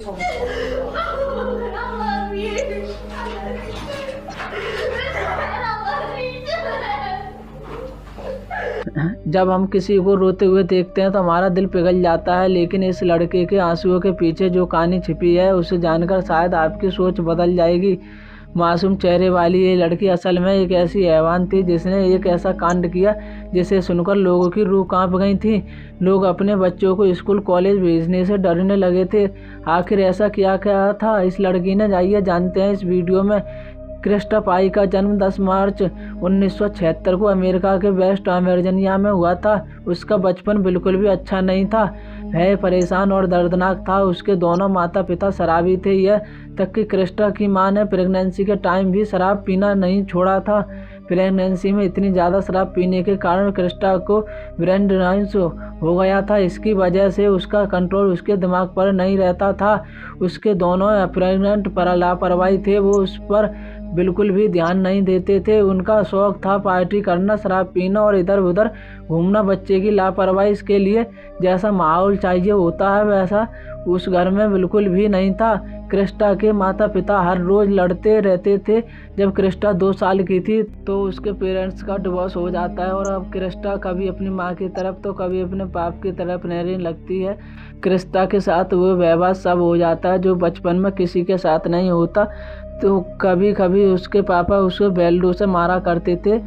जब हम किसी को रोते हुए देखते हैं तो हमारा दिल पिघल जाता है, लेकिन इस लड़के के आंसुओं के पीछे जो कहानी छिपी है उसे जानकर शायद आपकी सोच बदल जाएगी। मासूम चेहरे वाली ये लड़की असल में एक ऐसी हैवान थी जिसने एक ऐसा कांड किया जिसे सुनकर लोगों की रूह कांप गई थी। लोग अपने बच्चों को स्कूल कॉलेज भेजने से डरने लगे थे। आखिर ऐसा क्या क्या था इस लड़की ने, जाइए जानते हैं इस वीडियो में। क्रिस्टा पाई का जन्म 10 मार्च 1976 को अमेरिका के वेस्ट वर्जीनिया में हुआ था। उसका बचपन बिल्कुल भी अच्छा नहीं था। वह परेशान और दर्दनाक था। उसके दोनों माता पिता शराबी थे, यह तक कि क्रिस्टा की मां ने प्रेगनेंसी के टाइम भी शराब पीना नहीं छोड़ा था। प्रेगनेंसी में इतनी ज़्यादा शराब पीने के कारण क्रिस्टा को ब्रेन ड्रेनेज हो गया था। इसकी वजह से उसका कंट्रोल उसके दिमाग पर नहीं रहता था। उसके दोनों प्रेग्नेंट पर लापरवाही थे, वो उस पर बिल्कुल भी ध्यान नहीं देते थे। उनका शौक था पार्टी करना, शराब पीना और इधर उधर घूमना। बच्चे की लापरवाही इसके लिए जैसा माहौल चाहिए होता है वैसा उस घर में बिल्कुल भी नहीं था। क्रिस्टा के माता पिता हर रोज़ लड़ते रहते थे। जब क्रिस्टा 2 साल की थी तो उसके पेरेंट्स का डिवोर्स हो जाता है और अब क्रिस्टा कभी अपनी माँ की तरफ तो कभी अपने बाप की तरफ रहने लगती है। क्रिस्टा के साथ वो व्यवहार सब हो जाता है जो बचपन में किसी के साथ नहीं होता। तो कभी कभी उसके पापा उसे बेल्टों से मारा करते थे।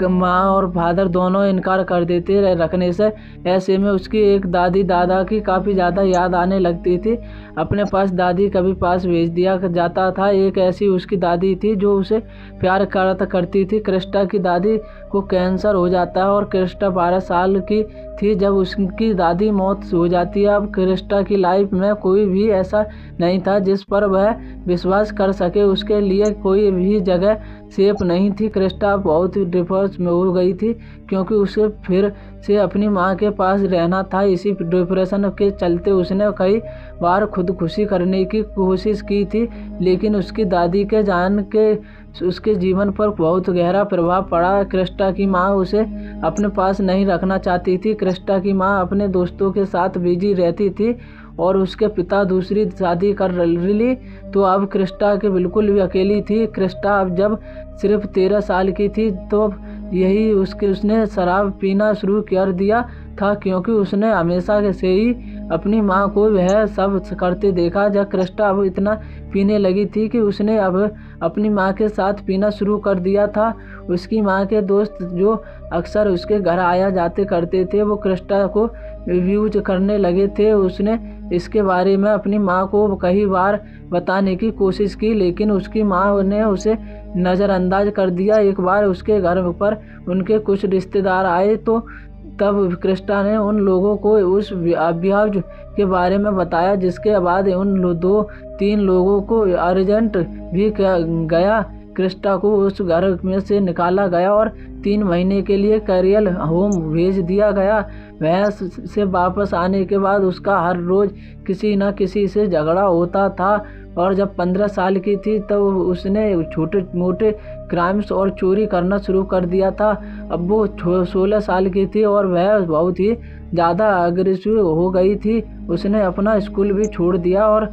माँ और फादर दोनों इनकार कर देते रखने से। ऐसे में उसकी एक दादी दादा की काफ़ी ज़्यादा याद आने लगती थी। अपने पास दादी कभी पास भेज दिया जाता था। एक ऐसी उसकी दादी थी जो उसे प्यार करती थी। क्रिस्टा की दादी को कैंसर हो जाता है और क्रिस्टा 12 साल की थी जब उसकी दादी मौत हो जाती है। अब क्रिस्टा की लाइफ में कोई भी ऐसा नहीं था जिस पर वह विश्वास कर सके। उसके लिए कोई भी जगह सेफ नहीं थी। क्रिस्टा बहुत डिप्रेस में हो गई थी क्योंकि उसे फिर से अपनी माँ के पास रहना था। इसी डिप्रेशन के चलते उसने कई बार खुदकुशी करने की कोशिश की थी, लेकिन उसकी दादी के जान के उसके जीवन पर बहुत गहरा प्रभाव पड़ा। क्रिस्टा की माँ उसे अपने पास नहीं रखना चाहती थी। क्रिस्टा की माँ अपने दोस्तों के साथ बिजी रहती थी और उसके पिता दूसरी शादी कर ली, तो अब क्रिस्टा के बिल्कुल भी अकेली थी। क्रिस्टा अब जब सिर्फ 13 साल की थी तो यही उसने शराब पीना शुरू कर दिया था क्योंकि उसने हमेशा से ही अपनी माँ को वह सब करते देखा। जब क्रिस्टा अब इतना पीने लगी थी कि उसने अब अपनी माँ के साथ पीना शुरू कर दिया था। उसकी माँ के दोस्त जो अक्सर उसके घर आया जाते करते थे वो क्रिस्टा को यूज करने लगे थे। उसने इसके बारे में अपनी माँ को कई बार बताने की कोशिश की, लेकिन उसकी माँ ने उसे नज़रअंदाज कर दिया। एक बार उसके घर पर उनके कुछ रिश्तेदार आए तो तब क्रिस्टा ने उन लोगों को उस अभ्यास के बारे में बताया, जिसके बाद उन 2-3 लोगों को अर्जेंट भी गया। क्रिस्टा को उस घर में से निकाला गया और 3 महीने के लिए कैरियर होम भेज दिया गया। वह से वापस आने के बाद उसका हर रोज़ किसी न किसी से झगड़ा होता था और जब 15 साल की थी तब उसने छोटे मोटे क्राइम्स और चोरी करना शुरू कर दिया था। अब वो 16 साल की थी और वह बहुत ही ज़्यादा अग्रेसिव हो गई थी। उसने अपना स्कूल भी छोड़ दिया और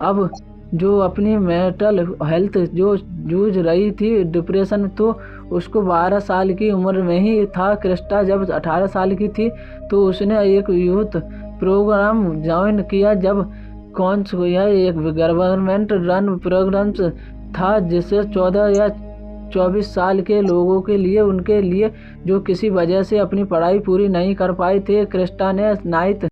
अब जो अपनी मेंटल हेल्थ जो जूझ रही थी डिप्रेशन, तो उसको 12 साल की उम्र में ही था। क्रिस्टा जब 18 साल की थी तो उसने एक यूथ प्रोग्राम ज्वाइन किया जब यह एक गवर्नमेंट रन प्रोग्राम था जिससे 14 या 24 साल के लोगों के लिए उनके लिए जो किसी वजह से अपनी पढ़ाई पूरी नहीं कर पाए थे। क्रिस्टा ने 9th